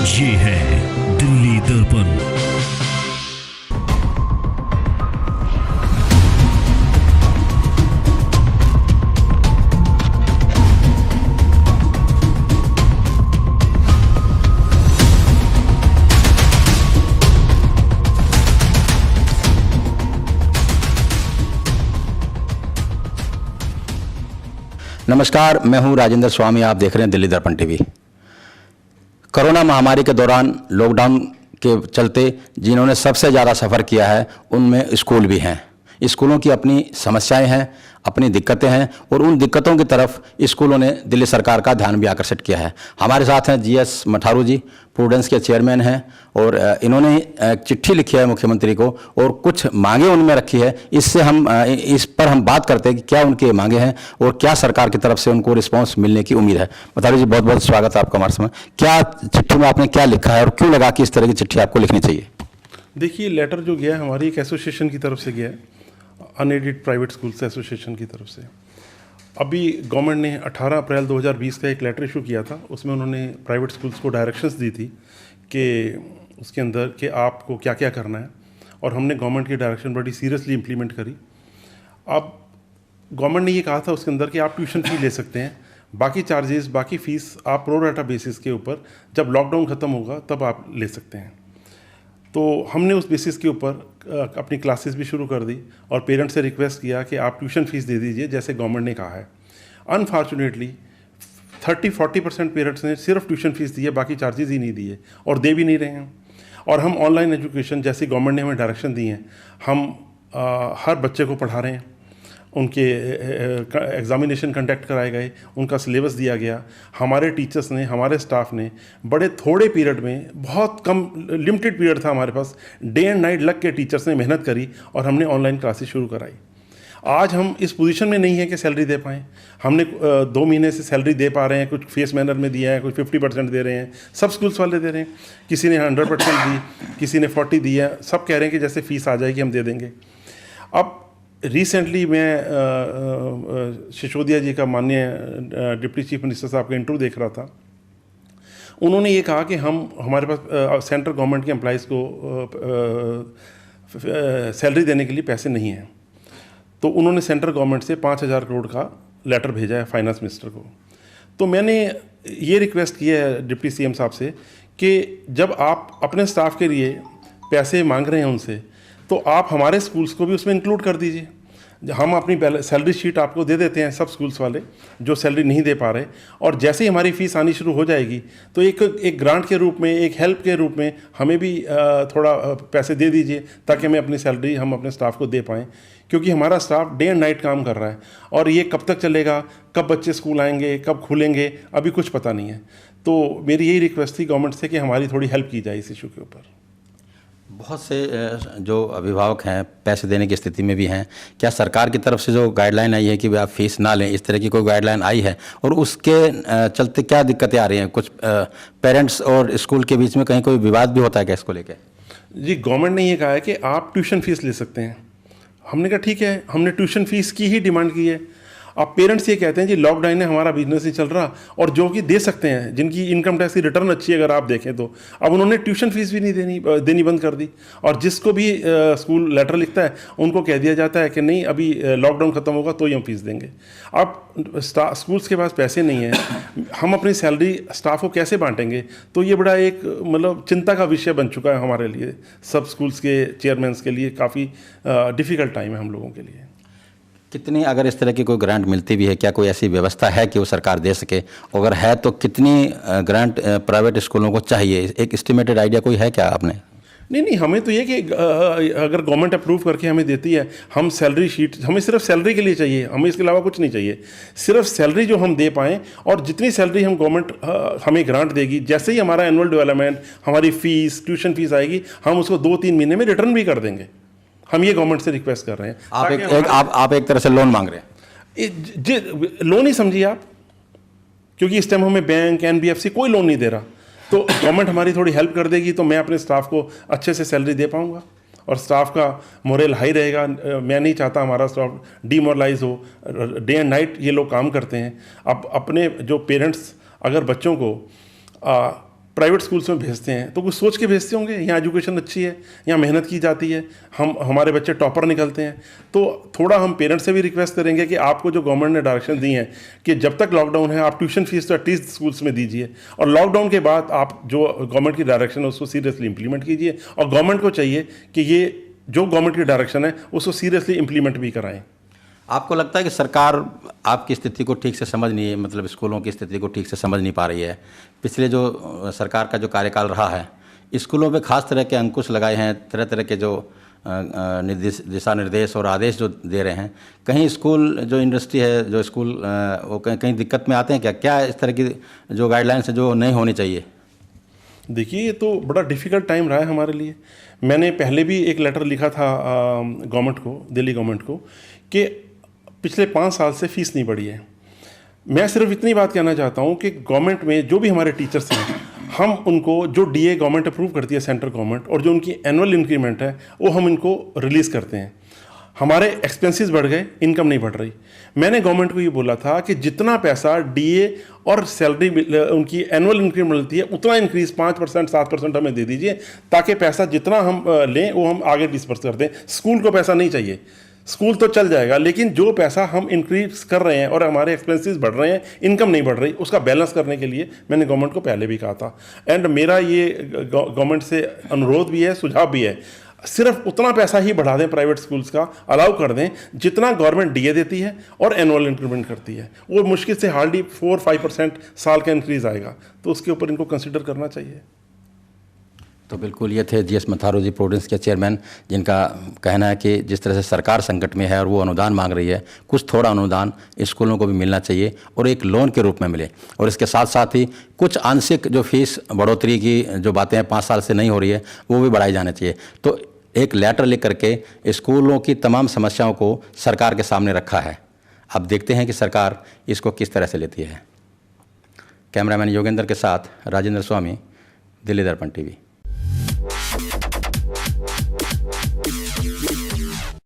ये है दिल्ली दर्पण। नमस्कार, मैं हूं राजेंद्र स्वामी। आप देख रहे हैं दिल्ली दर्पण टीवी। कोरोना महामारी के दौरान लॉकडाउन के चलते जिन्होंने सबसे ज़्यादा सफ़र किया है उनमें स्कूल भी हैं। स्कूलों की अपनी समस्याएं हैं, अपनी दिक्कतें हैं और उन दिक्कतों की तरफ स्कूलों ने दिल्ली सरकार का ध्यान भी आकर्षित किया है। हमारे साथ हैं GS मठारू जी, प्रूडेंस के चेयरमैन हैं और इन्होंने एक चिट्ठी लिखी है मुख्यमंत्री को और कुछ मांगे उनमें रखी है। इस पर हम बात करते हैं कि क्या उनके मांगे हैं और क्या सरकार की तरफ से उनको रिस्पांस मिलने की उम्मीद है। मठारू जी, बहुत बहुत स्वागत है आपका हमारे समय। क्या चिट्ठी में आपने क्या लिखा है और क्यों लगा कि इस तरह की चिट्ठी आपको लिखनी चाहिए? देखिए, लेटर जो गया हमारी एक एसोसिएशन की तरफ से गया है, अनएडेड प्राइवेट स्कूल्स एसोसिएशन की तरफ से। अभी गवर्नमेंट ने 18 अप्रैल 2020 का एक लेटर इशू किया था। उसमें उन्होंने प्राइवेट स्कूल्स को डायरेक्शंस दी थी कि उसके अंदर कि आपको क्या क्या करना है, और हमने गवर्नमेंट की डायरेक्शन बड़ी सीरियसली इम्प्लीमेंट करी। अब गवर्नमेंट ने ये कहा था उसके अंदर कि आप ट्यूशन फी ले सकते हैं, बाकी चार्जेस, बाकी फ़ीस आप प्रो राटा बेसिस के ऊपर जब लॉकडाउन ख़त्म होगा तब आप ले सकते हैं। तो हमने उस बेसिस के ऊपर अपनी क्लासेस भी शुरू कर दी और पेरेंट्स से रिक्वेस्ट किया कि आप ट्यूशन फीस दे दीजिए जैसे गवर्नमेंट ने कहा है। अनफॉर्चुनेटली 30-40% पेरेंट्स ने सिर्फ ट्यूशन फीस दी है, बाकी चार्जेस ही नहीं दिए और दे भी नहीं रहे हैं। और हम ऑनलाइन एजुकेशन जैसे गवर्नमेंट ने हमें डायरेक्शन दी हैं, हम हर बच्चे को पढ़ा रहे हैं। उनके एग्ज़ामिनेशन कंडक्ट कराए गए, उनका सिलेबस दिया गया। हमारे टीचर्स ने, हमारे स्टाफ ने बड़े थोड़े पीरियड में, बहुत कम लिमिटेड पीरियड था हमारे पास, डे एंड नाइट लग के टीचर्स ने मेहनत करी और हमने ऑनलाइन क्लासेस शुरू कराई। आज हम इस पोजीशन में नहीं है कि सैलरी दे पाएँ। हमने 2 महीने से सैलरी दे पा रहे हैं, कुछ फेस मैनर में दिया है, कुछ 50% दे रहे हैं, सब स्कूल्स वाले दे रहे हैं। किसी ने 100% दी, किसी ने 40 दी है। सब कह रहे हैं कि जैसे फ़ीस आ जाएगी हम दे देंगे। अब रिसेंटली मैं सिसोदिया जी का माननीय डिप्टी चीफ मिनिस्टर साहब का इंटरव्यू देख रहा था। उन्होंने ये कहा कि हमारे पास सेंट्रल गवर्नमेंट के एम्प्लॉइज़ को सैलरी देने के लिए पैसे नहीं हैं। तो उन्होंने सेंट्रल गवर्नमेंट से 5,000 करोड़ का लेटर भेजा है फाइनेंस मिनिस्टर को। तो मैंने ये रिक्वेस्ट किया है डिप्टी CM साहब से कि जब आप अपने स्टाफ के लिए पैसे मांग रहे हैं उनसे, तो आप हमारे स्कूल्स को भी उसमें इंक्लूड कर दीजिए। हम अपनी सैलरी शीट आपको दे देते हैं, सब स्कूल्स वाले जो सैलरी नहीं दे पा रहे, और जैसे ही हमारी फ़ीस आनी शुरू हो जाएगी तो एक ग्रांट के रूप में, एक हेल्प के रूप में हमें भी थोड़ा पैसे दे दीजिए ताकि हमें अपनी सैलरी हम अपने स्टाफ को दे पाएँ। क्योंकि हमारा स्टाफ डे एंड नाइट काम कर रहा है और ये कब तक चलेगा, कब बच्चे स्कूल आएंगे, कब खुलेंगे, अभी कुछ पता नहीं है। तो मेरी यही रिक्वेस्ट थी गवर्नमेंट से कि हमारी थोड़ी हेल्प की जाए इस इशू के ऊपर। बहुत से जो अभिभावक हैं पैसे देने की स्थिति में भी हैं। क्या सरकार की तरफ से जो गाइडलाइन आई है कि आप फीस ना लें, इस तरह की कोई गाइडलाइन आई है और उसके चलते क्या दिक्कतें आ रही हैं? कुछ पेरेंट्स और स्कूल के बीच में कहीं कोई विवाद भी होता है क्या इसको लेकर? जी, गवर्नमेंट ने ये कहा है कि आप ट्यूशन फीस ले सकते हैं। हमने कहा ठीक है, हमने ट्यूशन फीस की ही डिमांड की है। अब पेरेंट्स ये कहते हैं जी लॉकडाउन है, हमारा बिजनेस नहीं चल रहा, और जो कि दे सकते हैं, जिनकी इनकम टैक्स की रिटर्न अच्छी है अगर आप देखें तो, अब उन्होंने ट्यूशन फीस भी नहीं देनी बंद कर दी। और जिसको भी स्कूल लेटर लिखता है उनको कह दिया जाता है कि नहीं, अभी लॉकडाउन ख़त्म होगा तो ही हम फीस देंगे। अब स्कूल्स के पास पैसे नहीं हैं, हम अपनी सैलरी स्टाफ को कैसे बांटेंगे? तो ये बड़ा एक मतलब चिंता का विषय बन चुका है हमारे लिए, सब स्कूल्स के चेयरमैन्स के लिए। काफ़ी डिफ़िकल्ट टाइम है हम लोगों के लिए। कितनी, अगर इस तरह की कोई ग्रांट मिलती भी है, क्या कोई ऐसी व्यवस्था है कि वो सरकार दे सके? अगर है तो कितनी ग्रांट प्राइवेट स्कूलों को चाहिए? एक एस्टिमेटेड आइडिया कोई है क्या आपने? नहीं, हमें तो ये कि अगर गवर्नमेंट अप्रूव करके हमें देती है, हम सैलरी शीट, हमें सिर्फ सैलरी के लिए चाहिए, हमें इसके अलावा कुछ नहीं चाहिए। सिर्फ सैलरी जो हम दे पाएँ, और जितनी सैलरी हम गवर्नमेंट हमें ग्रांट देगी, जैसे ही हमारा एनुअल डेवलपमेंट, हमारी फ़ीस, ट्यूशन फीस आएगी, हम उसको 2-3 महीने में रिटर्न भी कर देंगे। हम ये गवर्नमेंट से रिक्वेस्ट कर रहे हैं। आप एक तरह से लोन मांग रहे हैं? लोन ही समझिए आप, क्योंकि इस टाइम हमें बैंक, NBFC कोई लोन नहीं दे रहा। तो गवर्नमेंट हमारी थोड़ी हेल्प कर देगी तो मैं अपने स्टाफ को अच्छे से सैलरी दे पाऊंगा और स्टाफ का मोरल हाई रहेगा। मैं नहीं चाहता हमारा स्टाफ डीमोरलाइज हो। डे एंड नाइट ये लोग काम करते हैं। अब अपने जो पेरेंट्स अगर बच्चों को प्राइवेट स्कूल्स में भेजते हैं तो कुछ सोच के भेजते होंगे, यहाँ एजुकेशन अच्छी है, यहाँ मेहनत की जाती है, हमारे बच्चे टॉपर निकलते हैं। तो थोड़ा हम पेरेंट्स से भी रिक्वेस्ट करेंगे कि आपको जो गवर्नमेंट ने डायरेक्शन दी हैं कि जब तक लॉकडाउन है आप ट्यूशन फीस तो एटलीस्ट स्कूल्स में दीजिए, और लॉकडाउन के बाद आप जो गवर्नमेंट की डायरेक्शन है उसको सीरियसली इंप्लीमेंट कीजिए, और गवर्नमेंट को चाहिए कि ये जो गवर्नमेंट की डायरेक्शन है उसको सीरियसली इंप्लीमेंट भी कराएं। आपको लगता है कि सरकार आपकी स्थिति को ठीक से समझ नहीं, मतलब स्कूलों की स्थिति को ठीक से समझ नहीं पा रही है? पिछले जो सरकार का जो कार्यकाल रहा है, स्कूलों पे खास तरह के अंकुश लगाए हैं, तरह तरह के जो दिशा निर्देश और आदेश जो दे रहे हैं, कहीं स्कूल जो इंडस्ट्री है, जो स्कूल वो कहीं दिक्कत में आते हैं क्या? क्या इस तरह की जो गाइडलाइंस है जो नहीं होनी चाहिए? देखिए, ये तो बड़ा डिफ़िकल्ट टाइम रहा है हमारे लिए। मैंने पहले भी एक लेटर लिखा था गवर्नमेंट को, दिल्ली गवर्नमेंट को, कि पिछले 5 साल से फ़ीस नहीं बढ़ी है। मैं सिर्फ इतनी बात कहना चाहता हूँ कि गवर्नमेंट में जो भी हमारे टीचर्स हैं, हम उनको जो डीए गवर्नमेंट अप्रूव करती है, सेंट्रल गवर्नमेंट, और जो उनकी एनुअल इंक्रीमेंट है वो हम इनको रिलीज़ करते हैं। हमारे एक्सपेंसेस बढ़ गए, इनकम नहीं बढ़ रही। मैंने गवर्नमेंट को ये बोला था कि जितना पैसा डीए और सैलरी उनकी एनुअल इंक्रीमेंट मिलती है उतना इंक्रीज 5% 7% हमें दे दीजिए, ताकि पैसा जितना हम लें वो हम आगे डिस्पर्स कर दें। स्कूल को पैसा नहीं चाहिए, स्कूल तो चल जाएगा, लेकिन जो पैसा हम इंक्रीज कर रहे हैं और हमारे एक्सपेंसेस बढ़ रहे हैं, इनकम नहीं बढ़ रही, उसका बैलेंस करने के लिए मैंने गवर्नमेंट को पहले भी कहा था। एंड मेरा ये गवर्नमेंट से अनुरोध भी है, सुझाव भी है, सिर्फ उतना पैसा ही बढ़ा दें प्राइवेट स्कूल्स का, अलाउ कर दें जितना गवर्नमेंट डीए देती है और एनुअल इंक्रीमेंट करती है। वो मुश्किल से हार्डली 4-5% साल का इंक्रीज आएगा, तो उसके ऊपर इनको कंसिडर करना चाहिए। तो बिल्कुल ये थे जीएस मथारू जी, प्रूडेंस के चेयरमैन, जिनका कहना है कि जिस तरह से सरकार संकट में है और वो अनुदान मांग रही है, कुछ थोड़ा अनुदान स्कूलों को भी मिलना चाहिए और एक लोन के रूप में मिले, और इसके साथ साथ ही कुछ आंशिक जो फीस बढ़ोतरी की जो बातें 5 साल से नहीं हो रही है वो भी बढ़ाई जानी चाहिए। तो एक लेटर लिख करके स्कूलों की तमाम समस्याओं को सरकार के सामने रखा है। अब देखते हैं कि सरकार इसको किस तरह से लेती है। कैमरामैन योगेंद्र के साथ राजेंद्र स्वामी, दिल्ली दर्पण टीवी।